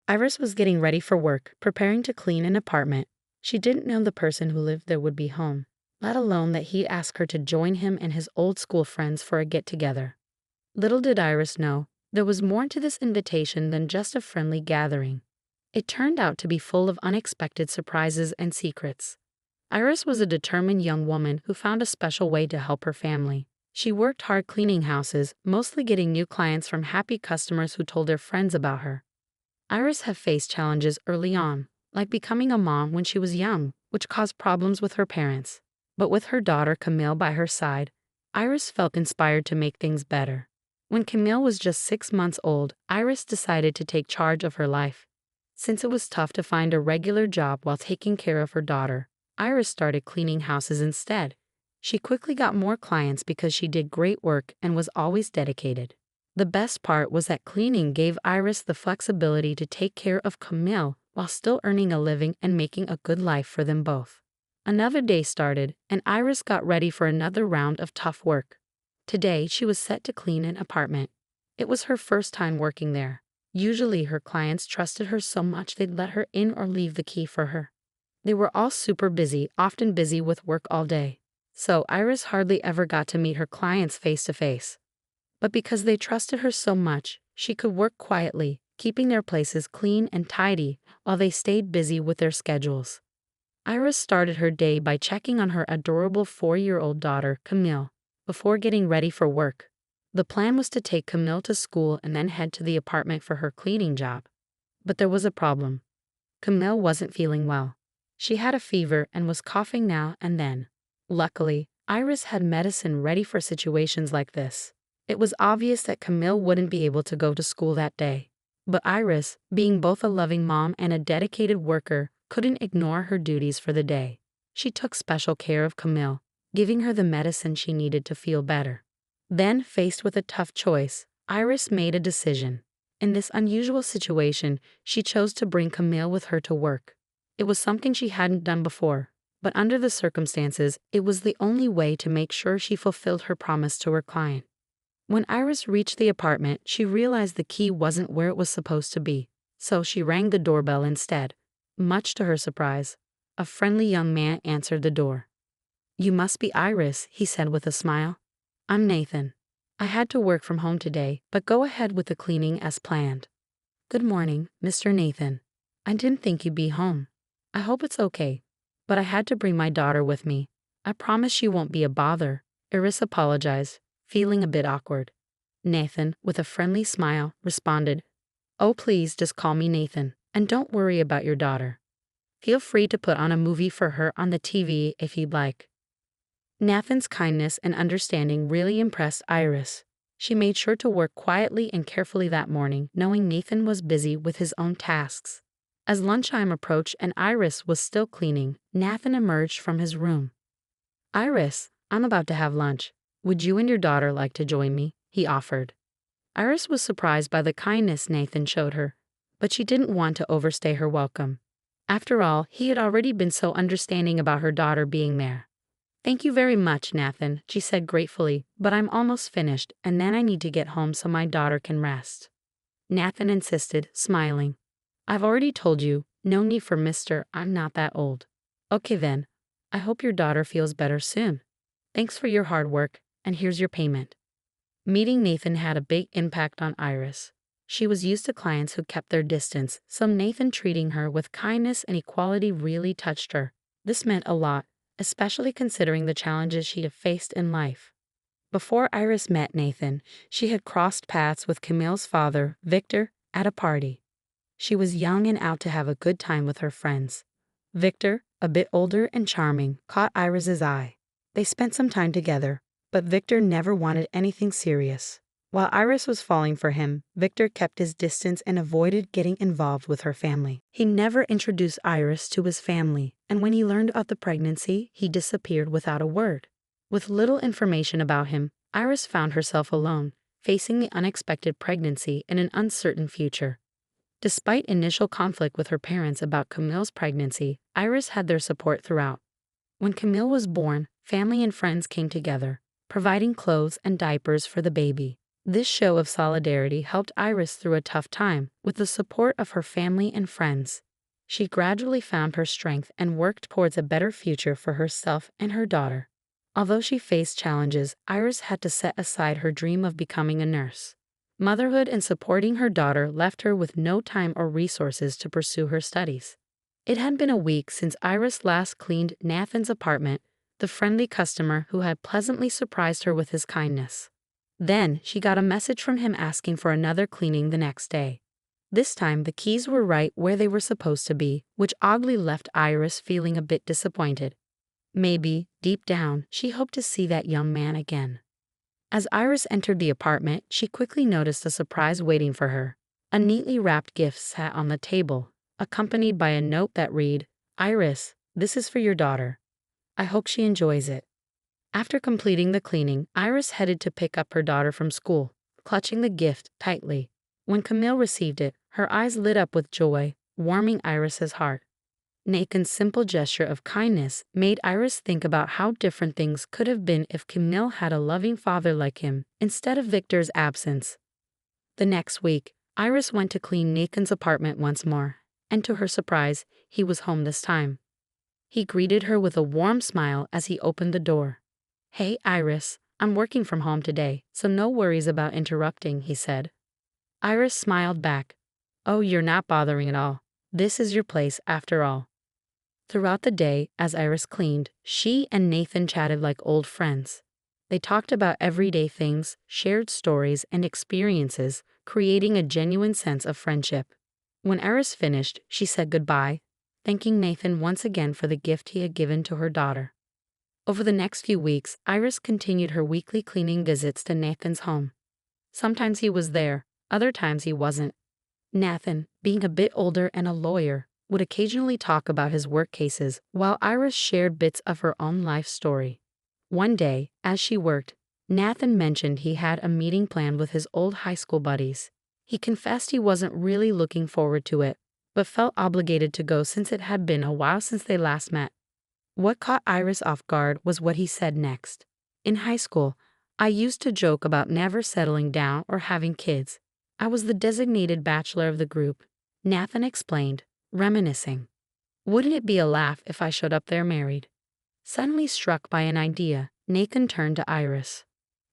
Iris was getting ready for work, preparing to clean an apartment. She didn't know the person who lived there would be home, let alone that he'd ask her to join him and his old school friends for a get-together. Little did Iris know, there was more to this invitation than just a friendly gathering. It turned out to be full of unexpected surprises and secrets. Iris was a determined young woman who found a special way to help her family. She worked hard cleaning houses, mostly getting new clients from happy customers who told their friends about her. Iris had faced challenges early on, like becoming a mom when she was young, which caused problems with her parents. But with her daughter Camille by her side, Iris felt inspired to make things better. When Camille was just 6 months old, Iris decided to take charge of her life. Since it was tough to find a regular job while taking care of her daughter, Iris started cleaning houses instead. She quickly got more clients because she did great work and was always dedicated. The best part was that cleaning gave Iris the flexibility to take care of Camille while still earning a living and making a good life for them both. Another day started, and Iris got ready for another round of tough work. Today, she was set to clean an apartment. It was her first time working there. Usually, her clients trusted her so much they'd let her in or leave the key for her. They were all super busy, often busy with work all day. So Iris hardly ever got to meet her clients face to face. But because they trusted her so much, she could work quietly, keeping their places clean and tidy while they stayed busy with their schedules. Iris started her day by checking on her adorable 4-year-old daughter, Camille, before getting ready for work. The plan was to take Camille to school and then head to the apartment for her cleaning job. But there was a problem. Camille wasn't feeling well. She had a fever and was coughing now and then. Luckily, Iris had medicine ready for situations like this. It was obvious that Camille wouldn't be able to go to school that day. But Iris, being both a loving mom and a dedicated worker, couldn't ignore her duties for the day. She took special care of Camille, giving her the medicine she needed to feel better. Then, faced with a tough choice, Iris made a decision. In this unusual situation, she chose to bring Camille with her to work. It was something she hadn't done before, but under the circumstances, it was the only way to make sure she fulfilled her promise to her client. When Iris reached the apartment, she realized the key wasn't where it was supposed to be, so she rang the doorbell instead. Much to her surprise, a friendly young man answered the door. "You must be Iris," he said with a smile. "I'm Nathan. I had to work from home today, but go ahead with the cleaning as planned." "Good morning, Mr. Nathan. I didn't think you'd be home. I hope it's okay, but I had to bring my daughter with me. I promise she won't be a bother," Iris apologized, feeling a bit awkward. Nathan, with a friendly smile, responded, "Oh, please just call me Nathan, and don't worry about your daughter. Feel free to put on a movie for her on the TV if you'd like." Nathan's kindness and understanding really impressed Iris. She made sure to work quietly and carefully that morning, knowing Nathan was busy with his own tasks. As lunchtime approached and Iris was still cleaning, Nathan emerged from his room. "Iris, I'm about to have lunch. Would you and your daughter like to join me?" he offered. Iris was surprised by the kindness Nathan showed her, but she didn't want to overstay her welcome. After all, he had already been so understanding about her daughter being there. "Thank you very much, Nathan," she said gratefully, "but I'm almost finished, and then I need to get home so my daughter can rest." Nathan insisted, smiling. "I've already told you, no need for Mr. I'm not that old." "Okay then. I hope your daughter feels better soon. Thanks for your hard work, and here's your payment." Meeting Nathan had a big impact on Iris. She was used to clients who kept their distance, so Nathan treating her with kindness and equality really touched her. This meant a lot, especially considering the challenges she had faced in life. Before Iris met Nathan, she had crossed paths with Camille's father, Victor, at a party. She was young and out to have a good time with her friends. Victor, a bit older and charming, caught Iris's eye. They spent some time together, but Victor never wanted anything serious. While Iris was falling for him, Victor kept his distance and avoided getting involved with her family. He never introduced Iris to his family, and when he learned about the pregnancy, he disappeared without a word. With little information about him, Iris found herself alone, facing the unexpected pregnancy and an uncertain future. Despite initial conflict with her parents about Camille's pregnancy, Iris had their support throughout. When Camille was born, family and friends came together, providing clothes and diapers for the baby. This show of solidarity helped Iris through a tough time with the support of her family and friends. She gradually found her strength and worked towards a better future for herself and her daughter. Although she faced challenges, Iris had to set aside her dream of becoming a nurse. Motherhood and supporting her daughter left her with no time or resources to pursue her studies. It had been a week since Iris last cleaned Nathan's apartment, the friendly customer who had pleasantly surprised her with his kindness. Then she got a message from him asking for another cleaning the next day. This time the keys were right where they were supposed to be, which oddly left Iris feeling a bit disappointed. Maybe, deep down, she hoped to see that young man again. As Iris entered the apartment, she quickly noticed a surprise waiting for her. A neatly wrapped gift sat on the table, accompanied by a note that read, "Iris, this is for your daughter. I hope she enjoys it." After completing the cleaning, Iris headed to pick up her daughter from school, clutching the gift tightly. When Camille received it, her eyes lit up with joy, warming Iris's heart. Nathan's simple gesture of kindness made Iris think about how different things could have been if Camille had a loving father like him, instead of Victor's absence. The next week, Iris went to clean Nathan's apartment once more, and to her surprise, he was home this time. He greeted her with a warm smile as he opened the door. "Hey, Iris, I'm working from home today, so no worries about interrupting," he said. Iris smiled back. "Oh, you're not bothering at all. This is your place after all." Throughout the day, as Iris cleaned, she and Nathan chatted like old friends. They talked about everyday things, shared stories and experiences, creating a genuine sense of friendship. When Iris finished, she said goodbye, thanking Nathan once again for the gift he had given to her daughter. Over the next few weeks, Iris continued her weekly cleaning visits to Nathan's home. Sometimes he was there, other times he wasn't. Nathan, being a bit older and a lawyer, would occasionally talk about his work cases while Iris shared bits of her own life story. One day, as she worked, Nathan mentioned he had a meeting planned with his old high school buddies. He confessed he wasn't really looking forward to it, but felt obligated to go since it had been a while since they last met. What caught Iris off guard was what he said next. "In high school, I used to joke about never settling down or having kids. I was the designated bachelor of the group," Nathan explained, reminiscing. "Wouldn't it be a laugh if I showed up there married?" Suddenly struck by an idea, Nathan turned to Iris.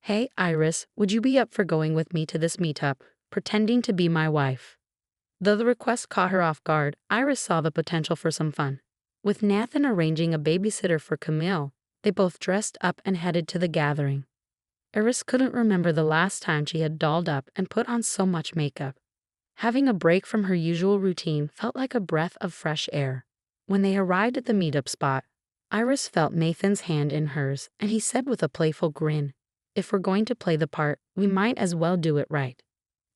"Hey, Iris, would you be up for going with me to this meetup, pretending to be my wife?" Though the request caught her off guard, Iris saw the potential for some fun. With Nathan arranging a babysitter for Camille, they both dressed up and headed to the gathering. Iris couldn't remember the last time she had dolled up and put on so much makeup. Having a break from her usual routine felt like a breath of fresh air. When they arrived at the meetup spot, Iris felt Nathan's hand in hers, and he said with a playful grin, "If we're going to play the part, we might as well do it right."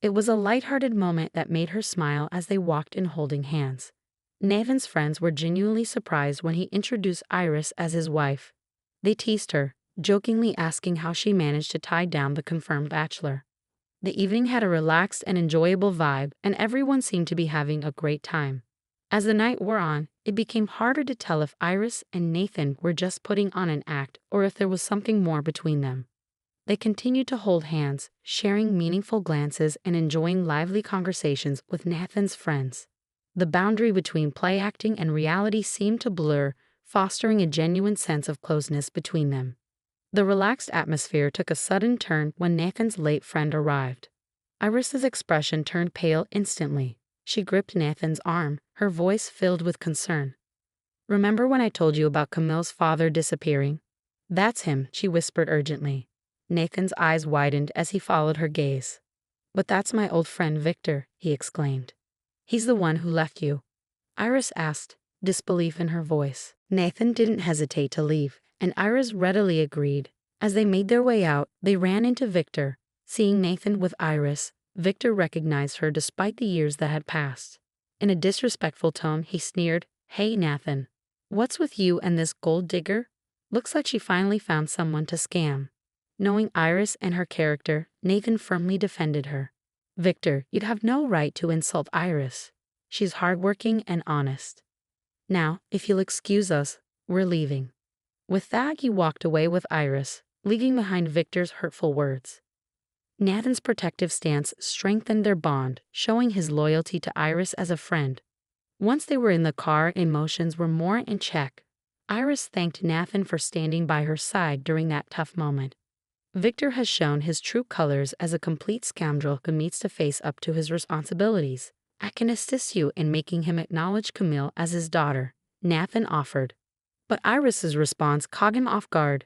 It was a lighthearted moment that made her smile as they walked in holding hands. Nathan's friends were genuinely surprised when he introduced Iris as his wife. They teased her, jokingly asking how she managed to tie down the confirmed bachelor. The evening had a relaxed and enjoyable vibe, and everyone seemed to be having a great time. As the night wore on, it became harder to tell if Iris and Nathan were just putting on an act or if there was something more between them. They continued to hold hands, sharing meaningful glances and enjoying lively conversations with Nathan's friends. The boundary between play acting and reality seemed to blur, fostering a genuine sense of closeness between them. The relaxed atmosphere took a sudden turn when Nathan's late friend arrived. Iris's expression turned pale instantly. She gripped Nathan's arm, her voice filled with concern. "Remember when I told you about Camille's father disappearing?" "That's him," she whispered urgently. Nathan's eyes widened as he followed her gaze. "But that's my old friend Victor," he exclaimed. "He's the one who left you?" Iris asked, disbelief in her voice. Nathan didn't hesitate to leave, and Iris readily agreed. As they made their way out, they ran into Victor. Seeing Nathan with Iris, Victor recognized her despite the years that had passed. In a disrespectful tone, he sneered, "Hey, Nathan. What's with you and this gold digger? Looks like she finally found someone to scam." Knowing Iris and her character, Nathan firmly defended her. "Victor, you'd have no right to insult Iris. She's hardworking and honest. Now, if you'll excuse us, we're leaving." With that, he walked away with Iris, leaving behind Victor's hurtful words. Nathan's protective stance strengthened their bond, showing his loyalty to Iris as a friend. Once they were in the car, emotions were more in check. Iris thanked Nathan for standing by her side during that tough moment. Victor has shown his true colors as a complete scoundrel who needs to face up to his responsibilities. I can assist you in making him acknowledge Camille as his daughter, Nathan offered. But Iris's response caught him off guard.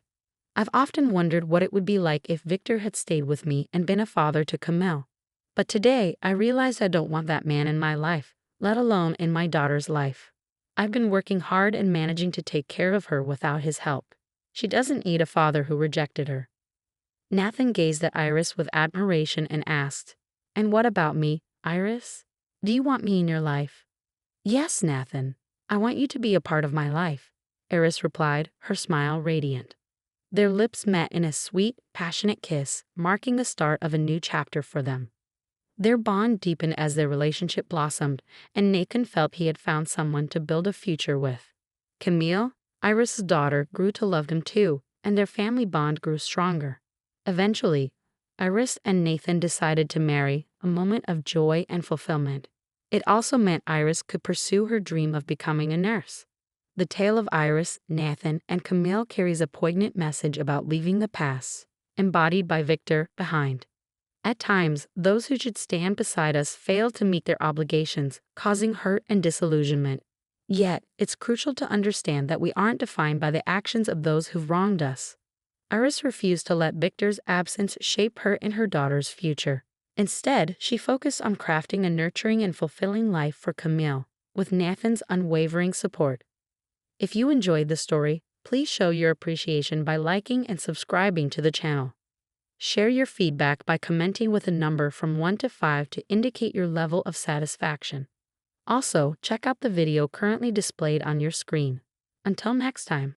I've often wondered what it would be like if Victor had stayed with me and been a father to Camille. But today, I realize I don't want that man in my life, let alone in my daughter's life. I've been working hard and managing to take care of her without his help. She doesn't need a father who rejected her. Nathan gazed at Iris with admiration and asked, "And what about me, Iris? Do you want me in your life?" "Yes, Nathan. I want you to be a part of my life," Iris replied, her smile radiant. Their lips met in a sweet, passionate kiss, marking the start of a new chapter for them. Their bond deepened as their relationship blossomed, and Nathan felt he had found someone to build a future with. Camille, Iris's daughter, grew to love him too, and their family bond grew stronger. Eventually, Iris and Nathan decided to marry, a moment of joy and fulfillment. It also meant Iris could pursue her dream of becoming a nurse. The tale of Iris, Nathan, and Camille carries a poignant message about leaving the past, embodied by Victor, behind. At times, those who should stand beside us fail to meet their obligations, causing hurt and disillusionment. Yet, it's crucial to understand that we aren't defined by the actions of those who've wronged us. Iris refused to let Victor's absence shape her and her daughter's future. Instead, she focused on crafting a nurturing and fulfilling life for Camille, with Nathan's unwavering support. If you enjoyed the story, please show your appreciation by liking and subscribing to the channel. Share your feedback by commenting with a number from 1 to 5 to indicate your level of satisfaction. Also, check out the video currently displayed on your screen. Until next time.